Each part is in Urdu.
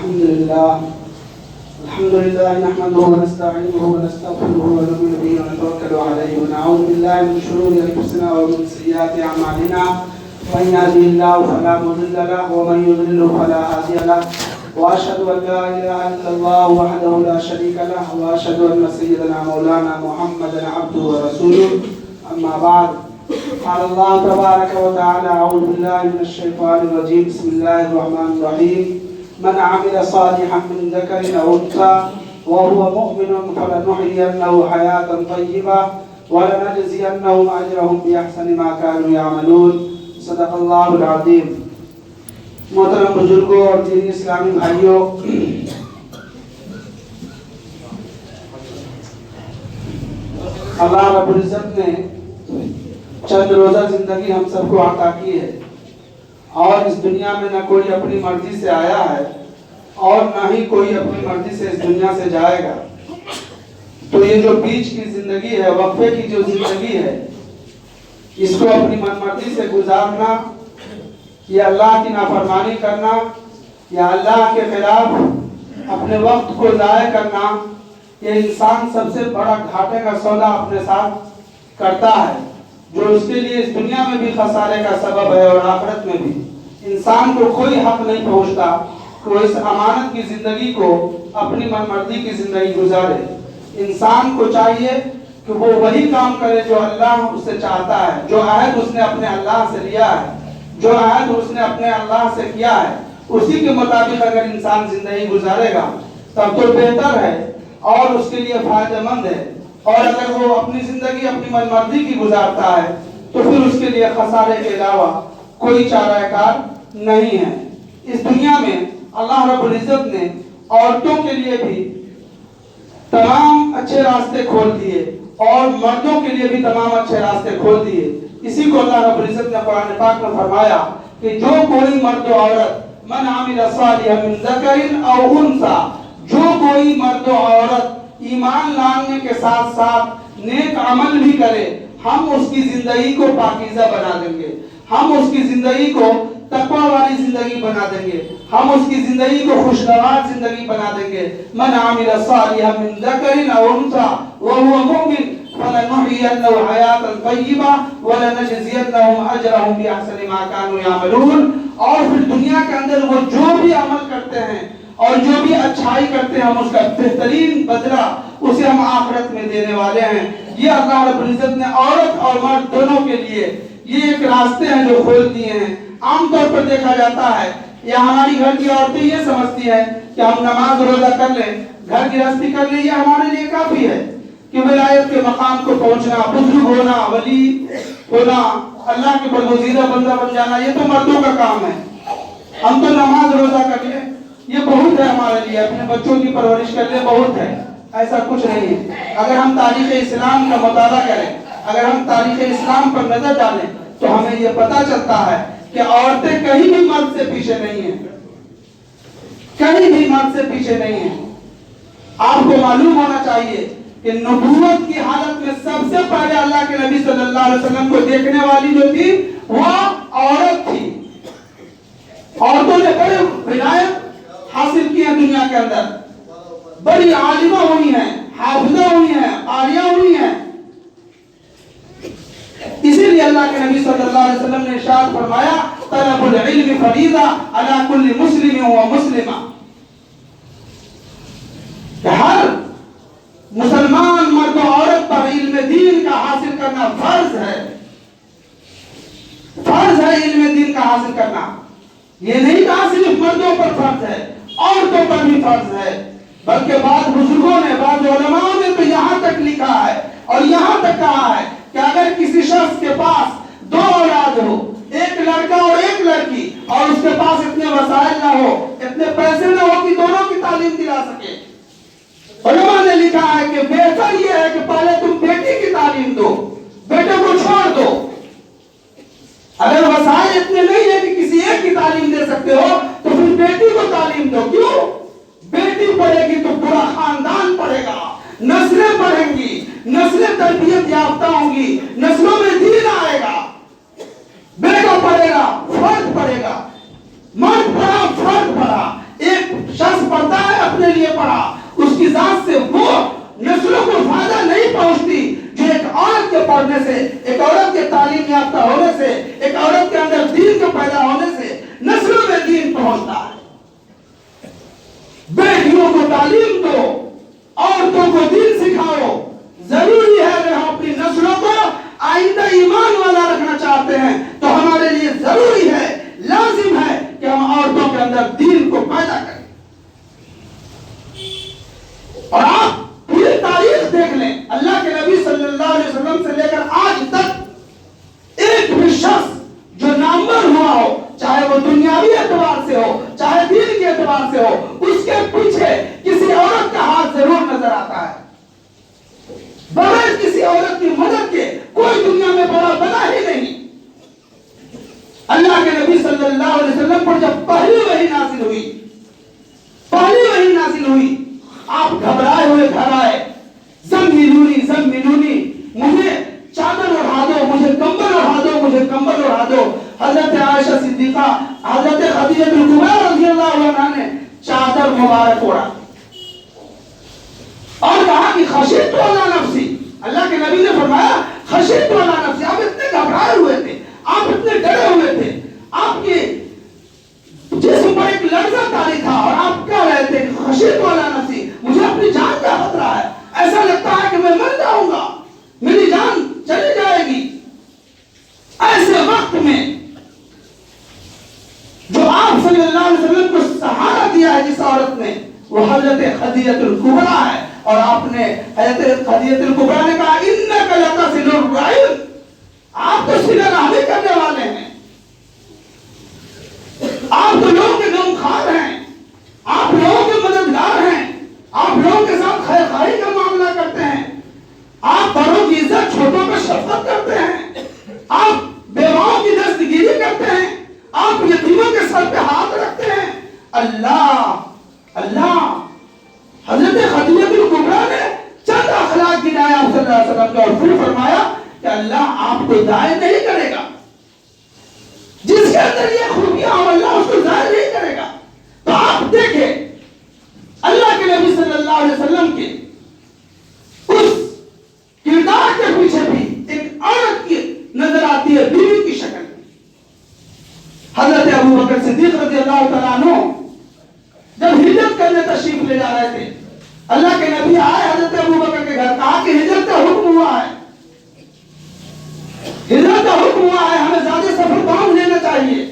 الحمد لله نحمده ونستعينه ونستغفره ونؤمن به ونتوكل عليه ونعوذ بالله من شرور انفسنا ومن سيئات اعمالنا من يهده الله فلا مضل له ومن يضلل فلا هادي له واشهد ان لا اله الا الله وحده لا شريك له واشهد ان سيدنا مولانا محمدا عبده ورسوله اما بعد قال الله تبارك وتعالى اعوذ بالله من الشيطان الرجيم بسم الله الرحمن الرحيم من عمل صالحا من ذكر او انثى وهو مؤمن فلنحيينه حياه طيبه ولنجزينهم اجرهم باحسن ما كانوا يعملون صدق اللہ العظیم. محترم بزرگوں اور دینی اسلامی بھائیوں، اللہ رب العزت نے چند روزہ زندگی ہم سب کو عطا کی ہے، اور اس دنیا میں نہ کوئی اپنی مرضی سے آیا ہے اور نہ ہی کوئی اپنی مرضی سے اس دنیا سے جائے گا. تو یہ جو بیچ کی زندگی ہے، وقفے کی جو زندگی ہے، اس کو اپنی من مرضی سے گزارنا یا اللہ کی نافرمانی کرنا یا اللہ کے خلاف اپنے وقت کو ضائع کرنا، یہ انسان سب سے بڑا گھاٹے کا سودا اپنے ساتھ کرتا ہے، جو اس کے لیے اس دنیا میں بھی خسارے کا سبب ہے اور آخرت میں بھی. انسان کو کوئی حق نہیں پہنچتا کہ وہ اس امانت کی زندگی کو اپنی من مرضی کی زندگی گزارے. انسان کو چاہیے کہ وہ وہی کام کرے جو اللہ اس سے چاہتا ہے، جو عہد اس نے اپنے اللہ سے لیا ہے، جو عہد اس نے اپنے اللہ سے کیا ہے، اسی کے مطابق اگر انسان زندگی گزارے گا تب تو بہتر ہے اور اس کے لیے فائدہ مند ہے. اور اگر وہ اپنی زندگی اپنی من مرضی کی گزارتا ہے تو پھر اس کے لیے خسارے کے علاوہ کوئی چارہ کار نہیں ہے. اس دنیا میں اللہ رب العزت نے عورتوں کے لیے بھی تمام اچھے راستے کھول دیے اور مردوں کے لیے بھی تمام اچھے راستے کھول دیے. اسی کو اللہ رب العزت نے قرآن پاک میں فرمایا کہ جو کوئی مرد و عورت من عمل صالحا من ذکر او انثى، جو کوئی مرد و عورت ایمان لانے کے ساتھ ساتھ نیک عمل بھی کرے، ہم اس کی زندگی کو پاکیزہ بنا دیں گے، ہم اس کی زندگی کو تقوی والی زندگی بنا دیں گے، ہم اس کی زندگی کو خوشگوار زندگی بنا دیں گے. من عمل صالحا من ذکر او انثى وهو مؤمن فلنحيينه حياة طيبة ولنجزينهم اجرهم باحسن ما كانوا يعملون. اور پھر دنیا کے اندر وہ جو بھی عمل کرتے ہیں اور جو بھی اچھائی کرتے ہیں، ہم اس کا بہترین بدلہ اسے ہم آخرت میں دینے والے ہیں. یہ اللہ رب العزت نے عورت اور مرد دونوں کے لیے یہ ایک راستے ہیں جو کھول دیے ہیں. عام طور پر دیکھا جاتا ہے یا ہماری گھر کی عورتیں یہ سمجھتی ہیں کہ ہم نماز روزہ کر لیں، گھر گرہستی کر لیں، یہ ہمارے لیے کافی ہے کہ ولایت کے مقام کو پہنچنا، بزرگ ہونا، ولی ہونا، اللہ کے برگزیدہ بندہ بن جانا، یہ تو مردوں کا کام ہے. ہم تو نماز روزہ کر لیں، یہ بہت ہے ہمارے لیے، اپنے بچوں کی پرورش کر لیں، بہت ہے. ایسا کچھ نہیں ہے. اگر ہم تاریخ اسلام کا مطالعہ کریں، اگر ہم تاریخ اسلام پر نظر ڈالیں تو ہمیں یہ پتہ چلتا ہے کہ عورتیں کہیں بھی مرد سے پیچھے نہیں ہیں، کہیں بھی مرد سے پیچھے نہیں ہیں. آپ کو معلوم ہونا چاہیے کہ نبوت کی حالت میں سب سے پہلے اللہ کے نبی صلی اللہ علیہ وسلم کو دیکھنے والی جو تھی وہ عورت تھی. عورتوں نے بڑے ولایت حاصل کی ہے دنیا کے اندر، بڑی عالمہ ہوئی ہیں، حافظہ ہوئی ہیں، قاریہ ہوئی ہیں. اسی لیے اللہ کے نبی صلی اللہ علیہ وسلم نے ارشاد فرمایا طلب العلم فریضہ علی کل مسلم و مسلمہ، کہ ہر مسلمان مرد و عورت پر علم دین کا حاصل کرنا فرض ہے. فرض ہے علم دین کا حاصل کرنا. یہ نہیں کہا صرف مردوں پر فرض ہے، عورتوں پر بھی فرض ہے، بلکہ بعض بزرگوں نے، بعض علماء نے تو یہاں تک لکھا ہے اور یہاں تک کہا ہے کہ اگر کسی شخص کے پاس دو اولاد ہو، ایک لڑکا اور ایک لڑکی، اور اس کے پاس اتنے وسائل نہ ہو، اتنے پیسے نہ ہو کہ دونوں کی تعلیم دلا سکے، علماء نے لکھا ہے کہ بہتر یہ ہے کہ پہلے تم بیٹی کی تعلیم دو، بیٹے کو چھوڑ دو. اگر وسائل اتنے نہیں ہے کہ کسی ایک کی تعلیم دے سکتے ہو تو پھر بیٹی کو تعلیم دو. کیوں؟ بیٹی پڑھے گی تو پورا خاندان پڑھے گا، نسلیں پڑھیں گی، نسلیں تربیت یافتہ ہوں گی، نسلوں میں دین آئے گا. بیٹا پڑھے گا، فرد پڑھے گا، مرد پڑھا، فرد پڑھا. ایک شخص نماز پڑھتا ہے اپنے لیے پڑھا، اس کی ذات سے وہ نسلوں کو فائدہ نہیں پہنچتی جو ایک عورت کے پڑھنے سے، ایک عورت کے تعلیم یافتہ ہونے سے، ایک عورت کے اندر دین کے پیدا ہونے سے نسلوں میں دین پہنچتا ہے۔ بیٹیوں کو تعلیم دو، عورتوں کو دین سکھاؤ۔ ضروری ہے اگر ہم اپنی نسلوں کو آئندہ ایمان والا رکھنا چاہتے ہیں تو ہمارے لیے ضروری ہے، لازم ہے کہ ہم عورتوں کے اندر دین کو پیدا کریں۔ اور آپ پوری تاریخ دیکھ لیں، اللہ کے نبی صلی اللہ علیہ وسلم سے لے کر آج تک ایک بھی شخص جو نامور ہوا ہو، چاہے وہ دنیاوی اعتبار سے ہو چاہے دین کے اعتبار سے ہو، اس کے پیچھے کسی عورت کا ہاتھ ضرور نظر آتا ہے۔ بغیر کسی عورت کی مدد کے کوئی دنیا میں بڑا بنا ہی نہیں۔ اللہ کے نبی صلی اللہ علیہ وسلم پر جب پہلی وحی نازل ہوئی، آپ گھبرائے ہوئے گھر آئے، زمینونی مجھے چادر اڑا دو، مجھے کمبل اڑا دو، مجھے کمبل اڑا دو۔ حضرت عائشہ صدیقہ، حضرت خدیجہ کبریٰ رضی اللہ عنہا نے چادر مبارک اوڑا اور کہا کہ خشیت علی نفسی۔ اللہ کے نبی نے فرمایا خشیت علی نفسی، آپ اتنے گھبرائے ہوئے تھے، آپ اتنے ڈرے ہوئے تھے، آپ کے جسم پر ایک لرزہ طاری تھا اور آپ کہہ رہے تھے خشیت علی نفسی، مجھے اپنی جان کا خطرہ ہے، ایسا لگتا ہے کہ میں مر جاؤں گا، میری جان چلی جائے گی۔ ایسے وقت میں جو آپ صلی اللہ علیہ وسلم کو سہارا دیا ہے جس عورت نے، وہ حضرت خدیجہ کبریٰ ہے۔ اور آپ نے حضرت خدیجہ کبریٰ نے کہا انک لتصل الرحم، آپ تو صلہ رحمی کرنے والے ہیں، آپ تو لوگوں کے غمخوار ہیں، آپ لوگوں کے مددگار ہیں، آپ لوگوں کے ساتھ خیر خواہی کا معاملہ کرتے ہیں، آپ بڑوں کی عزت چھوٹوں پر شفقت کرتے ہیں، آپ بیواؤں کی دستگیری کرتے ہیں، آپ یتیموں کے سر پہ ہاتھ رکھتے ہیں۔ اللہ حضرت خدیجہ کبریٰ نے چند اخلاق گنائے آپ صلی اللہ علیہ وسلم کے، اور پھر فرمایا کہ اللہ آپ کو ضائع نہیں کرے گا، جس کے اندر یہ خوبیاں ہوں اللہ اس کو ضائع نہیں کرے گا۔ تو آپ دیکھیں اللہ کے نبی صلی اللہ علیہ وسلم کے اس کردار کے پیچھے بھی ایک عورت کی نظر آتی ہے، بیوی کی شکل میں۔ حضرت ابوبکر صدیق رضی اللہ تعالیٰ عنہ جب ہجرت کرنے تشریف لے جا رہے تھے، اللہ کے نبی آئے حضرت ابوبکر کے گھر، کہا کہ ہجرت کا حکم ہوا ہے، ہجرت کا حکم ہوا ہے، ہمیں زیادہ سفر باندھ لینا چاہیے۔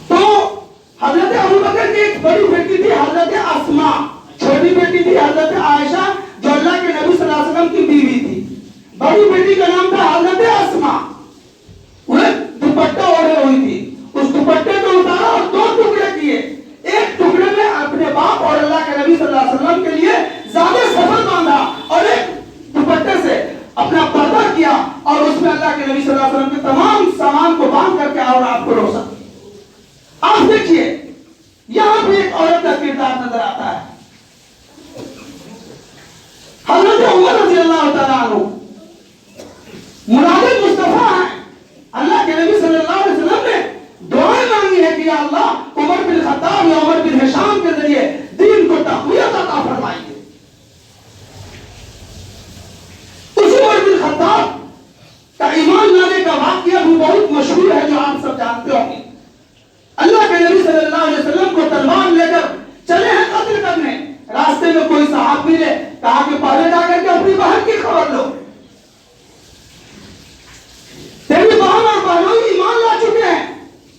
تو حضرت ابوبکر کی ایک بڑی بیٹی تھی حضرت اسماء، چھوٹی بیٹی تھی حضرت عائشہ جو اللہ کے نبی صلی اللہ علیہ وسلم کی بیوی تھی، بڑی بیٹی کا نام تھا حضرت اسماء۔ وہ دوپٹہ اوڑھے ہوئی تھی، اس دوپٹے کو اتارا اور دو ٹکڑے کیے، ایک ٹکڑے میں اپنے باپ اور اللہ کے نبی صلی اللہ علیہ وسلم کے لیے زیادہ سفر باندھا اور ایک دوپٹے سے اپنا پردہ کیا اور اس میں اللہ کے نبی صلی اللہ علیہ وسلم کے تمام سامان کو باندھ کر کے اور آپ کو روسا۔ آپ دیکھیے یہاں بھی ایک عورت کا کردار نظر آتا ہے۔ حضرت عمر رضی اللہ تعالیٰ عنہ مراد مصطفیٰ ہیں، اللہ کے نبی صلی اللہ علیہ وسلم نے دعائیں مانگی ہے کہ یا اللہ عمر بن خطاب یا عمر بن ہشام کے ذریعے دین کو تقویت عطا فرمائیے۔ اس عمر بن خطاب کا ایمان لانے کا واقعہ بھی بہت مشہور ہے جو آپ سب جانتے ہوں گے۔ اللہ کے نبی صلی اللہ علیہ وسلم کو تلوار لے کر چلے ہیں قتل کرنے، راستے میں کوئی صحابی ملے، کہا کہ پہلے جا کر کے اپنی بہن کی خبر لو، تیری بہن اور بہنوئی ایمان لا چکے ہیں،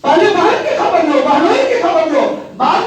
پہلے بہن کی خبر لو، بہنوئی کی خبر لو، بعد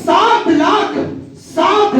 7